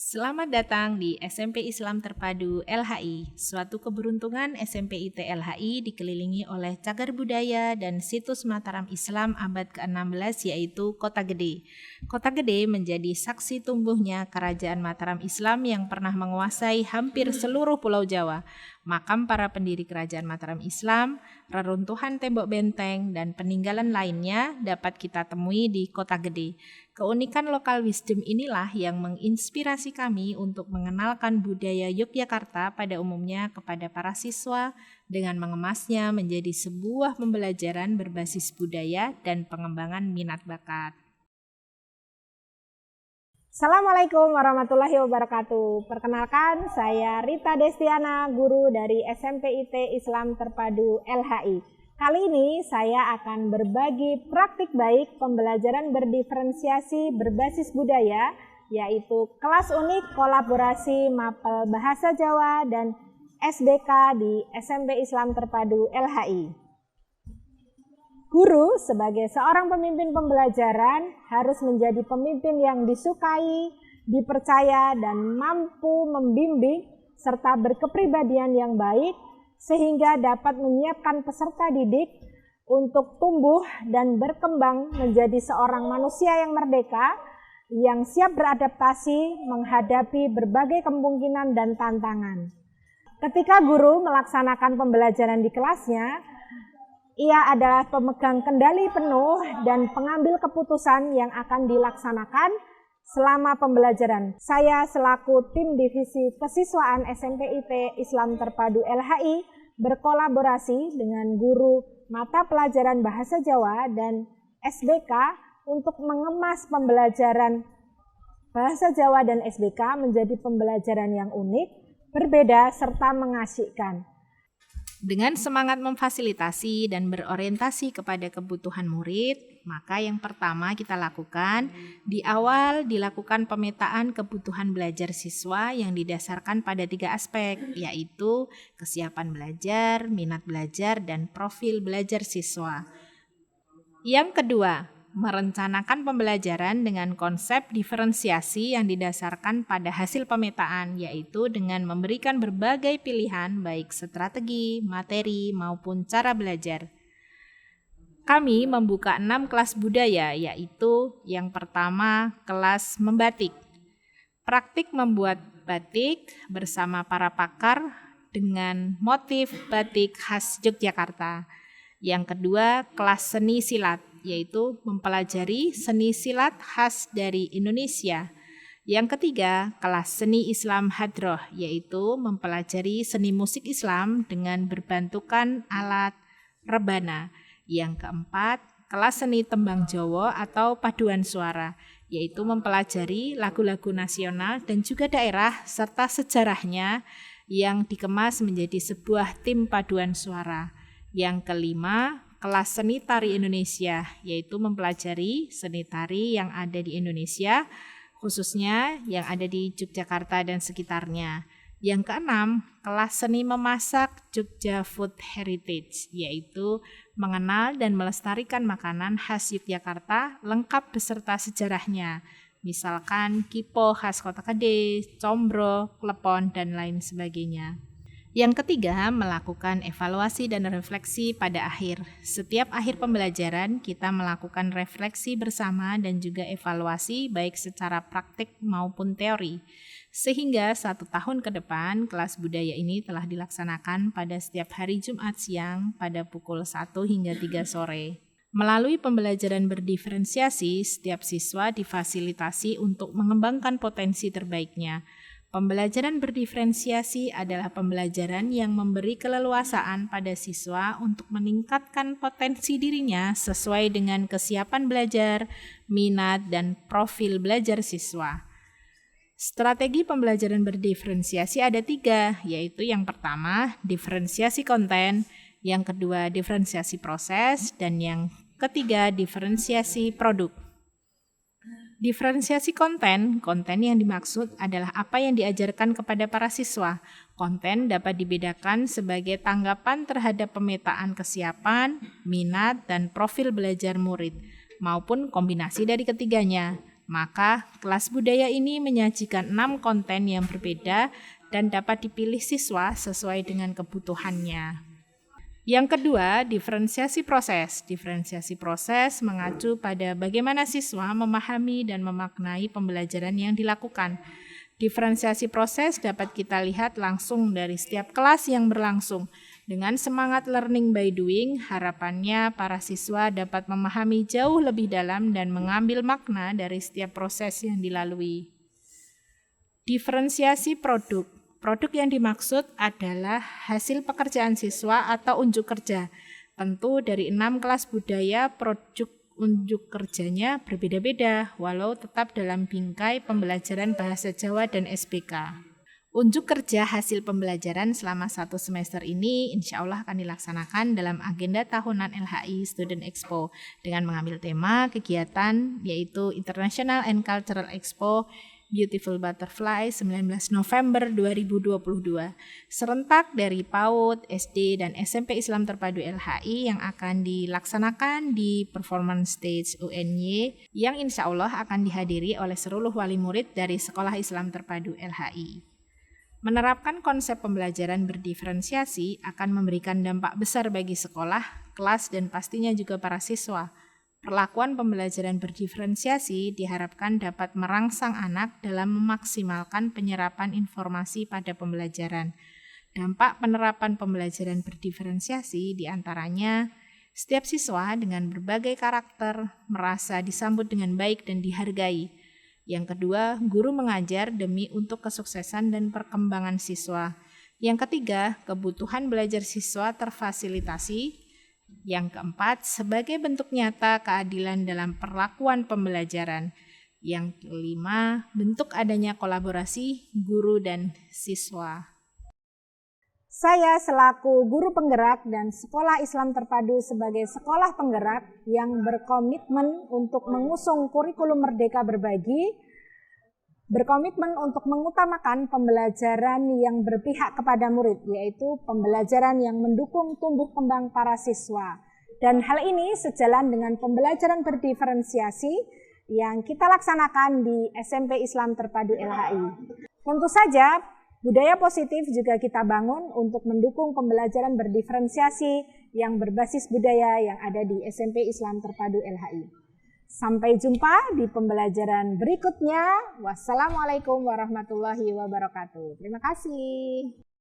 Selamat datang di SMP Islam Terpadu LHI. Suatu keberuntungan SMP IT LHI dikelilingi oleh cagar budaya dan situs Mataram Islam abad ke-16 yaitu Kota Gede. Kota Gede menjadi saksi tumbuhnya kerajaan Mataram Islam yang pernah menguasai hampir seluruh Pulau Jawa. Makam para pendiri kerajaan Mataram Islam, reruntuhan tembok benteng, dan peninggalan lainnya dapat kita temui di Kota Gede. Keunikan lokal wisdom inilah yang menginspirasi kami untuk mengenalkan budaya Yogyakarta pada umumnya kepada para siswa dengan mengemasnya menjadi sebuah pembelajaran berbasis budaya dan pengembangan minat bakat. Assalamualaikum warahmatullahi wabarakatuh. Perkenalkan, saya Rita Destiana, guru dari SMP IT Islam Terpadu LHI. Kali ini saya akan berbagi praktik baik pembelajaran berdiferensiasi berbasis budaya, yaitu kelas unik kolaborasi Mapel Bahasa Jawa dan SDK di SMP Islam Terpadu LHI. Guru sebagai seorang pemimpin pembelajaran harus menjadi pemimpin yang disukai, dipercaya, dan mampu membimbing serta berkepribadian yang baik sehingga dapat menyiapkan peserta didik untuk tumbuh dan berkembang menjadi seorang manusia yang merdeka, yang siap beradaptasi menghadapi berbagai kemungkinan dan tantangan. Ketika guru melaksanakan pembelajaran di kelasnya, ia adalah pemegang kendali penuh dan pengambil keputusan yang akan dilaksanakan selama pembelajaran. Saya selaku tim divisi kesiswaan SMP IT Islam Terpadu LHI berkolaborasi dengan guru mata pelajaran Bahasa Jawa dan SDK untuk mengemas pembelajaran Bahasa Jawa dan SDK menjadi pembelajaran yang unik, berbeda, serta mengasyikkan. Dengan semangat memfasilitasi dan berorientasi kepada kebutuhan murid, maka yang pertama kita lakukan, di awal dilakukan pemetaan kebutuhan belajar siswa yang didasarkan pada 3 aspek, yaitu kesiapan belajar, minat belajar, dan profil belajar siswa. Yang kedua, merencanakan pembelajaran dengan konsep diferensiasi yang didasarkan pada hasil pemetaan, yaitu dengan memberikan berbagai pilihan baik strategi, materi, maupun cara belajar. Kami membuka 6 kelas budaya, yaitu yang pertama kelas membatik. Praktik membuat batik bersama para pakar dengan motif batik khas Yogyakarta. Yang kedua kelas seni silat, yaitu mempelajari seni silat khas dari Indonesia. Yang ketiga, kelas seni Islam Hadroh, yaitu mempelajari seni musik Islam dengan berbantukan alat rebana. Yang keempat, kelas seni tembang Jawa atau paduan suara, yaitu mempelajari lagu-lagu nasional dan juga daerah serta sejarahnya yang dikemas menjadi sebuah tim paduan suara. Yang kelima, kelas seni tari Indonesia, yaitu mempelajari seni tari yang ada di Indonesia, khususnya yang ada di Yogyakarta dan sekitarnya. Yang keenam, kelas seni memasak Jogja Food Heritage, yaitu mengenal dan melestarikan makanan khas Yogyakarta lengkap beserta sejarahnya. Misalkan kipo khas Kota Gede, combro, klepon, dan lain sebagainya. Yang ketiga, melakukan evaluasi dan refleksi pada akhir. Setiap akhir pembelajaran, kita melakukan refleksi bersama dan juga evaluasi baik secara praktik maupun teori. Sehingga 1 tahun ke depan, kelas budaya ini telah dilaksanakan pada setiap hari Jumat siang pada pukul 1 hingga 3 sore. Melalui pembelajaran berdiferensiasi, setiap siswa difasilitasi untuk mengembangkan potensi terbaiknya. Pembelajaran berdiferensiasi adalah pembelajaran yang memberi keleluasaan pada siswa untuk meningkatkan potensi dirinya sesuai dengan kesiapan belajar, minat, dan profil belajar siswa. Strategi pembelajaran berdiferensiasi ada 3, yaitu yang pertama, diferensiasi konten, yang kedua, diferensiasi proses, dan yang ketiga, diferensiasi produk. Diferensiasi konten yang dimaksud adalah apa yang diajarkan kepada para siswa. Konten dapat dibedakan sebagai tanggapan terhadap pemetaan kesiapan, minat, dan profil belajar murid, maupun kombinasi dari ketiganya. Maka kelas budaya ini menyajikan 6 konten yang berbeda dan dapat dipilih siswa sesuai dengan kebutuhannya. Yang kedua, diferensiasi proses. Diferensiasi proses mengacu pada bagaimana siswa memahami dan memaknai pembelajaran yang dilakukan. Diferensiasi proses dapat kita lihat langsung dari setiap kelas yang berlangsung. Dengan semangat learning by doing, harapannya para siswa dapat memahami jauh lebih dalam dan mengambil makna dari setiap proses yang dilalui. Diferensiasi produk. Produk yang dimaksud adalah hasil pekerjaan siswa atau unjuk kerja. Tentu dari 6 kelas budaya, produk unjuk kerjanya berbeda-beda, walau tetap dalam bingkai pembelajaran bahasa Jawa dan SPK. Unjuk kerja hasil pembelajaran selama 1 semester ini insya Allah akan dilaksanakan dalam agenda tahunan LHI Student Expo dengan mengambil tema kegiatan yaitu International and Cultural Expo Beautiful Butterfly 19 November 2022 serentak dari PAUD, SD, dan SMP Islam Terpadu LHI yang akan dilaksanakan di Performance Stage UNY yang insya Allah akan dihadiri oleh seluruh wali murid dari Sekolah Islam Terpadu LHI. Menerapkan konsep pembelajaran berdiferensiasi akan memberikan dampak besar bagi sekolah, kelas, dan pastinya juga para siswa. Perlakuan pembelajaran berdiferensiasi diharapkan dapat merangsang anak dalam memaksimalkan penyerapan informasi pada pembelajaran. Dampak penerapan pembelajaran berdiferensiasi diantaranya setiap siswa dengan berbagai karakter merasa disambut dengan baik dan dihargai. Yang kedua, guru mengajar demi untuk kesuksesan dan perkembangan siswa. Yang ketiga, kebutuhan belajar siswa terfasilitasi. Yang keempat, sebagai bentuk nyata keadilan dalam perlakuan pembelajaran. Yang kelima, bentuk adanya kolaborasi guru dan siswa. Saya selaku guru penggerak dan Sekolah Islam Terpadu sebagai sekolah penggerak yang berkomitmen untuk mengusung kurikulum Merdeka Berbagi, berkomitmen untuk mengutamakan pembelajaran yang berpihak kepada murid, yaitu pembelajaran yang mendukung tumbuh kembang para siswa. Dan hal ini sejalan dengan pembelajaran berdiferensiasi yang kita laksanakan di SMP Islam Terpadu LHI. Tentu saja, budaya positif juga kita bangun untuk mendukung pembelajaran berdiferensiasi yang berbasis budaya yang ada di SMP Islam Terpadu LHI. Sampai jumpa di pembelajaran berikutnya. Wassalamualaikum warahmatullahi wabarakatuh. Terima kasih.